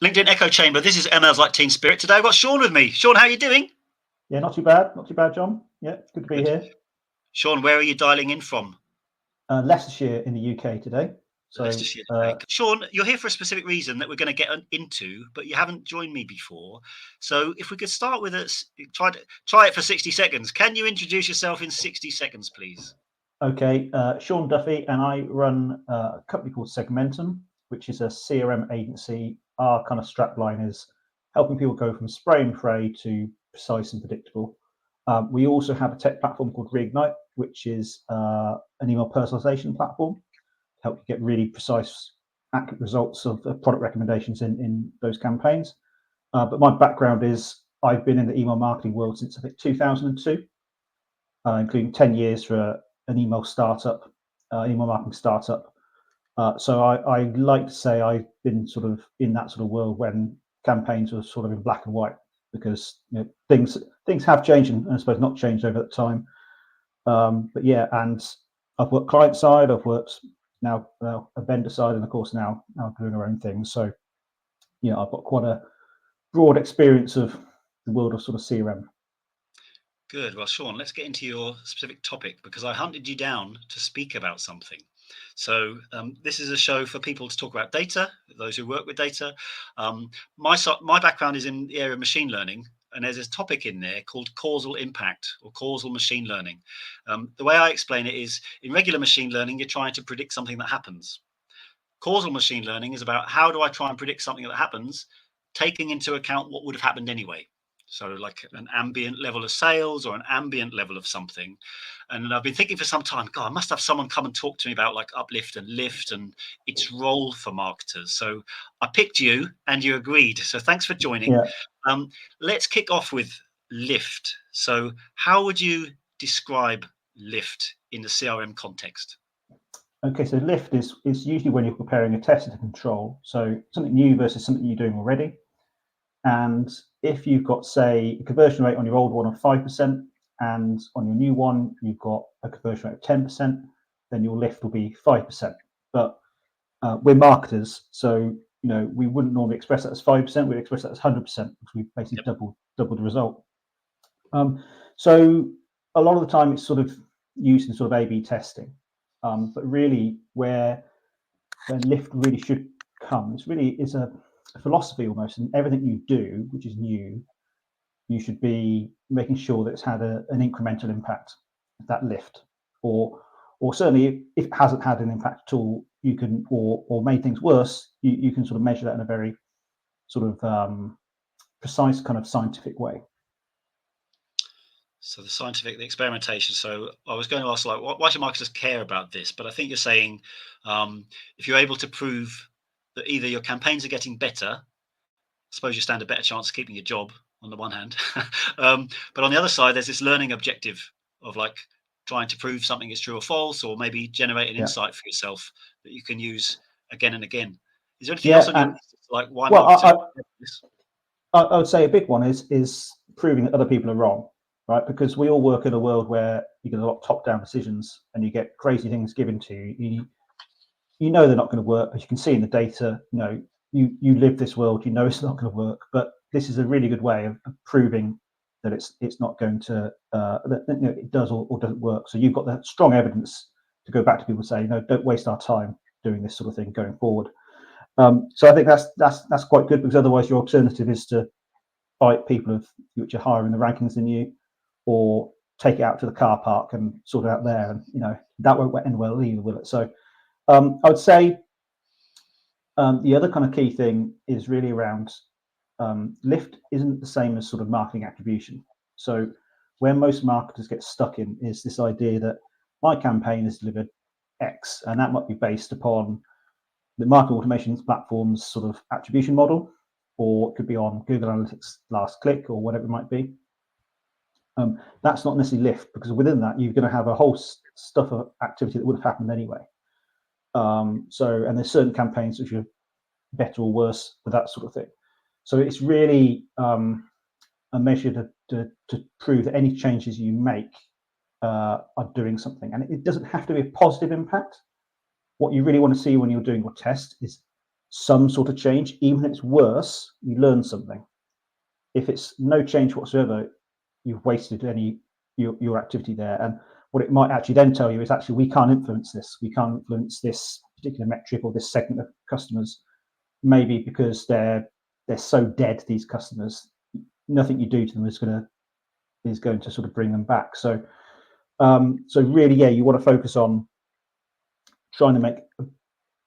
LinkedIn Echo Chamber. This is ML's Like Teen Spirit. Today I've got Sean with me. Sean, how are you doing? Yeah, not too bad, John. Yeah, good to be here. Sean, where are you dialing in from? Leicestershire in the UK today. So, Leicestershire. Sean, you're here for a specific reason that we're going to get into, but you haven't joined me before. So if we could start with us, try it for 60 seconds. Can you introduce yourself in 60 seconds, please? Okay, Sean Duffy, and I run a company called Segmentum, which is a CRM agency. Our kind of strapline is helping people go from spray and pray to precise and predictable. We also have a tech platform called Reignite, which is an email personalization platform to help you get really precise, accurate results of product recommendations in those campaigns. But my background is I've been in the email marketing world since I think 2002, including 10 years for an email startup, email marketing startup. So I like to say I've been sort of in that sort of world when campaigns were sort of in black and white, because things have changed and I suppose not changed over that time. But yeah, and I've worked client side, I've worked now a vendor side, and of course now doing our own things. So I've got quite a broad experience of the world of sort of CRM. Good. Well, Sean, let's get into your specific topic, because I hunted you down to speak about something. So this is a show for people to talk about data, those who work with data. My background is in the area of machine learning, and there's a topic in there called causal impact or causal machine learning. The way I explain it is, in regular machine learning, you're trying to predict something that happens. Causal machine learning is about how do I try and predict something that happens, taking into account what would have happened anyway. So like an ambient level of sales or an ambient level of something. And I've been thinking for some time, God, I must have someone come and talk to me about like uplift and lift and its role for marketers. So I picked you and you agreed. So thanks for joining. Yeah. Let's kick off with lift. So how would you describe lift in the CRM context? Okay, so lift is usually when you're comparing a test and a control. So something new versus something you're doing already. And if you've got, say, a conversion rate on your old one of 5%, and on your new one, you've got a conversion rate of 10%, then your lift will be 5%. But we're marketers, so we wouldn't normally express that as 5%. We'd express that as 100%, because we basically doubled the result. So a lot of the time it's sort of used in sort of A/B testing, but really where lift really should come, it's really is a philosophy almost, and everything you do which is new, you should be making sure that it's had an incremental impact, that lift, or certainly if it hasn't had an impact at all, you can, or made things worse, you can sort of measure that in a very sort of precise kind of scientific way. So the experimentation. So I was going to ask, like, why should marketers care about this? But I think you're saying if you're able to prove that either your campaigns are getting better, I suppose you stand a better chance of keeping your job on the one hand. But on the other side, there's this learning objective of like trying to prove something is true or false, or maybe generate an insight for yourself that you can use again and again. Is there anything else on your list? Like why marketers? I would say a big one is proving that other people are wrong, right? Because we all work in a world where you get a lot of top-down decisions and you get crazy things given to you. You know they're not going to work, as you can see in the data. You live this world, you know it's not going to work. But this is a really good way of proving that it's not going to that it does or doesn't work. So you've got that strong evidence to go back to people and say, no, don't waste our time doing this sort of thing going forward. So I think that's quite good, because otherwise your alternative is to fight people which are higher in the rankings than you, or take it out to the car park and sort it out there, and that won't end well either, will it? So I would say the other kind of key thing is really around lift isn't the same as sort of marketing attribution. So where most marketers get stuck in is this idea that my campaign has delivered X, and that might be based upon the marketing automation platform's sort of attribution model, or it could be on Google Analytics last click or whatever it might be. That's not necessarily lift, because within that you're going to have a whole stuff of activity that would have happened anyway. And there's certain campaigns which are better or worse for that sort of thing. So it's really a measure to prove that any changes you make are doing something, and it doesn't have to be a positive impact. What you really want to see when you're doing your test is some sort of change, even if it's worse, you learn something. If it's no change whatsoever, you've wasted your activity there. And what it might actually then tell you is actually we can't influence this. We can't influence this particular metric or this segment of customers, maybe because they're so dead, these customers. Nothing you do to them is going to sort of bring them back. So really, yeah, you want to focus on trying to make a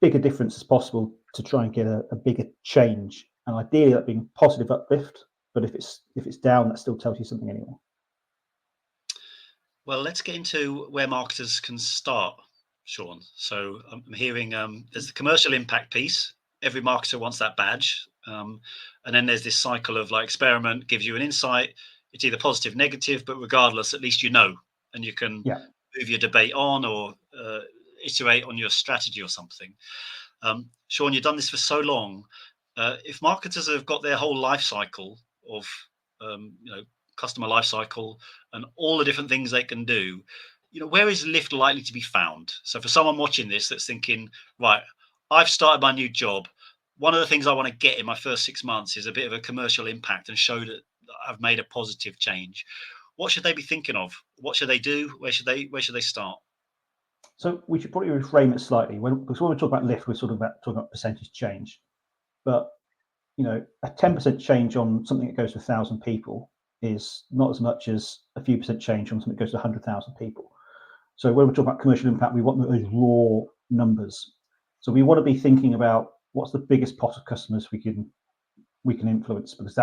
bigger difference as possible to try and get a bigger change, and ideally that being positive uplift. But if it's down, that still tells you something anyway. Well, let's get into where marketers can start, Sean. So I'm hearing there's the commercial impact piece. Every marketer wants that badge. And then there's this cycle of like experiment gives you an insight. It's either positive, negative, but regardless, at least you know, and you can Yeah. move your debate on or iterate on your strategy or something. Sean, you've done this for so long. If marketers have got their whole life cycle of customer life cycle and all the different things they can do, where is lift likely to be found? So for someone watching this that's thinking, right, I've started my new job, one of the things I want to get in my first 6 months is a bit of a commercial impact and show that I've made a positive change. What should they be thinking of? What should they do? Where should they start? So we should probably reframe it slightly. Because when we talk about lift, we're sort of talking about percentage change. But a 10% change on something that goes to 1,000 people is not as much as a few percent change on something that goes to 100,000 people. So when we talk about commercial impact, we want those raw numbers. So we want to be thinking about what's the biggest pot of customers we can influence, because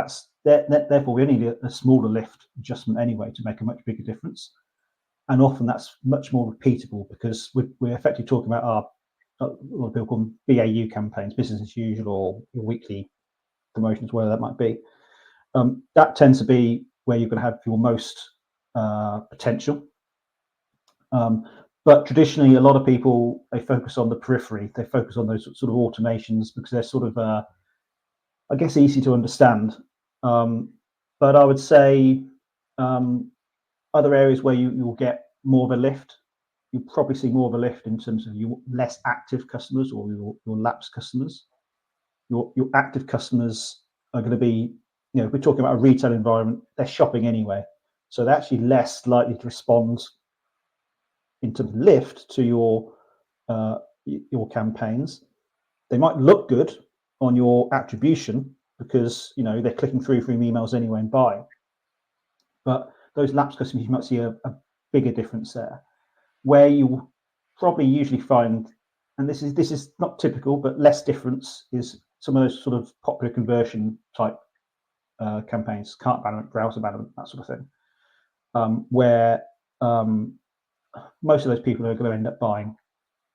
therefore we only need a smaller lift adjustment anyway to make a much bigger difference. And often that's much more repeatable because we're effectively talking about our what people call them BAU campaigns, business as usual, or your weekly promotions, whatever that might be. That tends to be where you're going to have your most potential. But traditionally, a lot of people, they focus on the periphery. They focus on those sort of automations because they're sort of, I guess, easy to understand. But I would say other areas where you'll get more of a lift, you'll probably see more of a lift in terms of your less active customers or your lapsed customers. Your active customers are going to be, if we're talking about a retail environment, they're shopping anyway. So they're actually less likely to respond in terms of lift to your campaigns. They might look good on your attribution because they're clicking through from emails anyway and buying. But those lapsed customers, you might see a bigger difference there. Where you probably usually find, and this is not typical, but less difference, is some of those sort of popular conversion type campaigns, cart abandonment, browser abandonment, that sort of thing, where most of those people are going to end up buying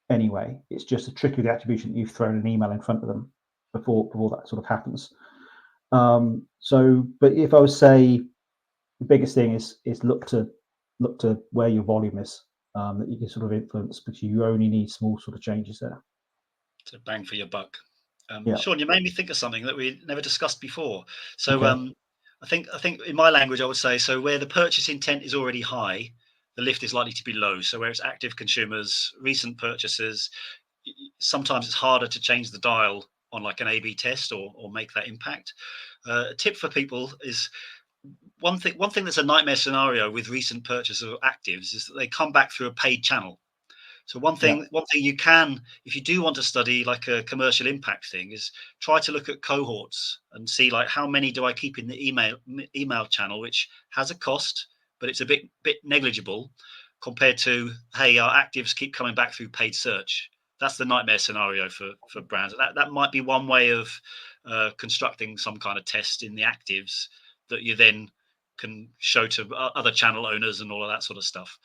anyway. It's just a trick of the attribution that you've thrown an email in front of them before that sort of happens. But if I would say the biggest thing is look to where your volume is, that you can sort of influence, because you only need small sort of changes there. To bang for your buck. Yeah. Sean, you made me think of something that we never discussed before. So Okay. I think in my language I would say, so where the purchase intent is already high, the lift is likely to be low. So where it's active consumers, recent purchases, sometimes it's harder to change the dial on like an A/B test or make that impact. A tip for people is one thing that's a nightmare scenario with recent purchases of actives is that they come back through a paid channel. So one thing you can, if you do want to study like a commercial impact thing, is try to look at cohorts and see like how many do I keep in the email channel, which has a cost, but it's a bit negligible compared to, hey, our actives keep coming back through paid search. That's the nightmare scenario for brands. That might be one way of constructing some kind of test in the actives that you then can show to other channel owners and all of that sort of stuff.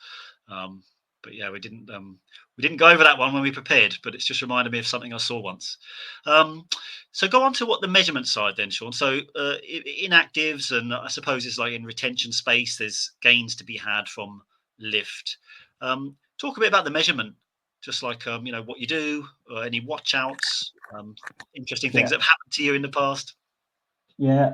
But yeah, we didn't go over that one when we prepared, but it's just reminded me of something I saw once. So go on to what the measurement side then, Sean. So in actives, and I suppose it's like in retention space, there's gains to be had from lift. Talk a bit about the measurement, just like what you do, or any watch outs, interesting things that have happened to you in the past. Yeah,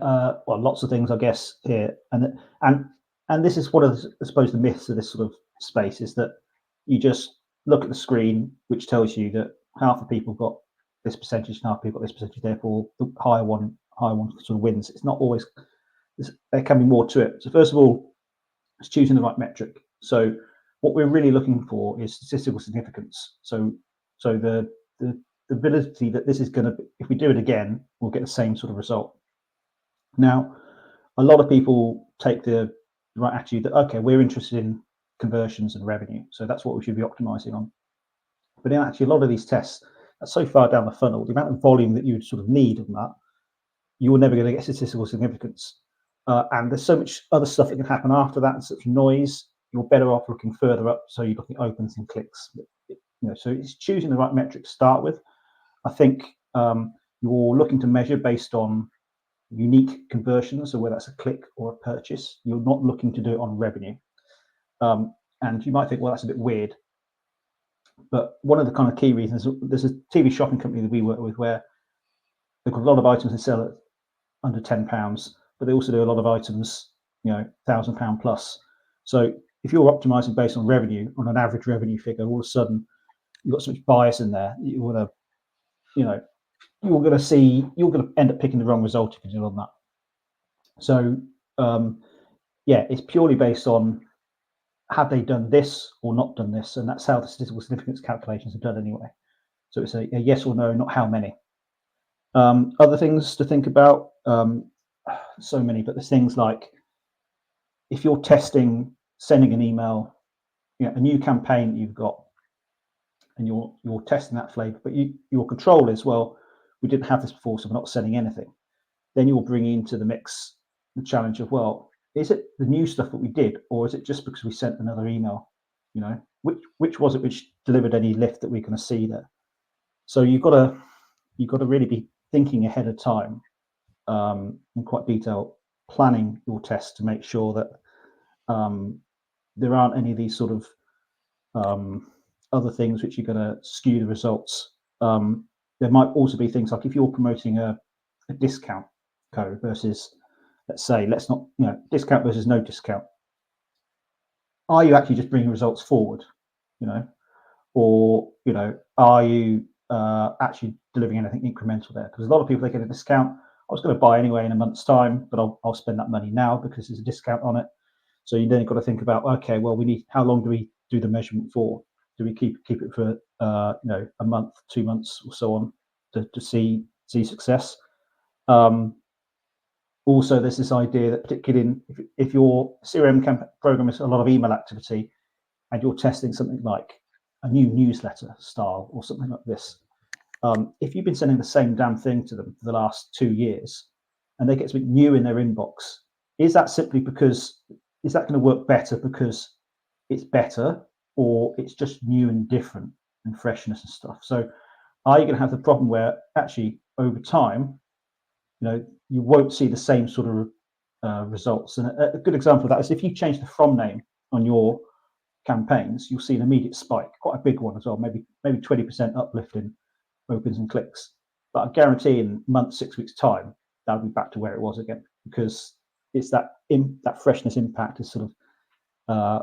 well, lots of things, I guess, here, and this is one of I suppose the myths of this sort of space is that you just look at the screen, which tells you that half the people got this percentage, and other people got this percentage. Therefore, the higher one sort of wins. It's not always. There can be more to it. So first of all, it's choosing the right metric. So what we're really looking for is statistical significance. So the ability that this is going to, if we do it again, we'll get the same sort of result. Now, a lot of people take the right attitude that, okay, we're interested in conversions and revenue, so that's what we should be optimizing on. But in actually, a lot of these tests are so far down the funnel, the amount of volume that you would sort of need on that, you're never going to get statistical significance. And there's so much other stuff that can happen after that, and such noise. You're better off looking further up, so you're looking at opens and clicks. So it's choosing the right metric to start with. I think you're looking to measure based on unique conversions, so whether that's a click or a purchase. You're not looking to do it on revenue. And you might think, well, that's a bit weird. But one of the kind of key reasons, there's a TV shopping company that we work with where they've got a lot of items they sell at under £10, but they also do a lot of items, £1,000 plus. So if you're optimizing based on revenue, on an average revenue figure, all of a sudden you've got so much bias in there. You're going to end up picking the wrong result if you do on that. So it's purely based on have they done this or not done this, and that's how the statistical significance calculations are done anyway. So it's a yes or no, not how many. Other things to think about, so many, but there's things like if you're sending an email, a new campaign that you've got, and you're testing that flavor, but your control is, well, we didn't have this before, so we're not sending anything. Then you'll bring into the mix the challenge of, well, is it the new stuff that we did, or is it just because we sent another email? Which was it which delivered any lift that we're going to see there? So you've got to really be thinking ahead of time, in quite detail, planning your tests to make sure that there aren't any of these sort of other things which are going to skew the results. There might also be things like if you're promoting a discount code versus, discount versus no discount. Are you actually just bringing results forward, or are you actually delivering anything incremental there? Because a lot of people, they get a discount. I was going to buy anyway in a month's time, but I'll spend that money now because there's a discount on it. So you then got to think about, okay, well, how long do we do the measurement for? Do we keep it for a month, 2 months, or so on to see success? Also, there's this idea that particularly if your CRM program is a lot of email activity, and you're testing something like a new newsletter style or something like this, if you've been sending the same damn thing to them for the last 2 years, and they get something new in their inbox, is that going to work better because it's better, or it's just new and different and freshness and stuff? So are you going to have the problem where actually over time, you won't see the same sort of results? And a good example of that is if you change the from name on your campaigns, you'll see an immediate spike, quite a big one as well, maybe 20% uplift in opens and clicks. But I guarantee in a month, 6 weeks time, that'll be back to where it was again, because it's that freshness impact is sort of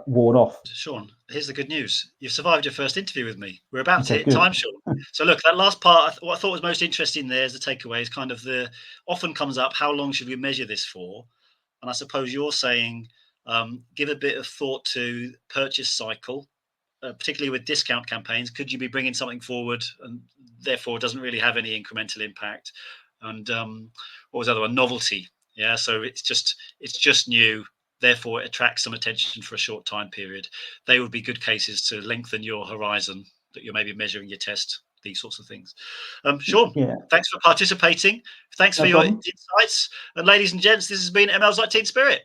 worn off. Sean, here's the good news. You've survived your first interview with me. We're about to hit good. time, Sean. So look, that last part, what I thought was most interesting there as a takeaway is kind of often comes up, how long should we measure this for? And I suppose you're saying, give a bit of thought to purchase cycle, particularly with discount campaigns. Could you be bringing something forward and therefore it doesn't really have any incremental impact? And what was the other one? Novelty. Yeah, so it's just new. Therefore, it attracts some attention for a short time period. They would be good cases to lengthen your horizon that you're maybe measuring your test, these sorts of things. Sean, thanks for participating. Thanks for your insights. And ladies and gents, this has been ML's Like Teen Spirit.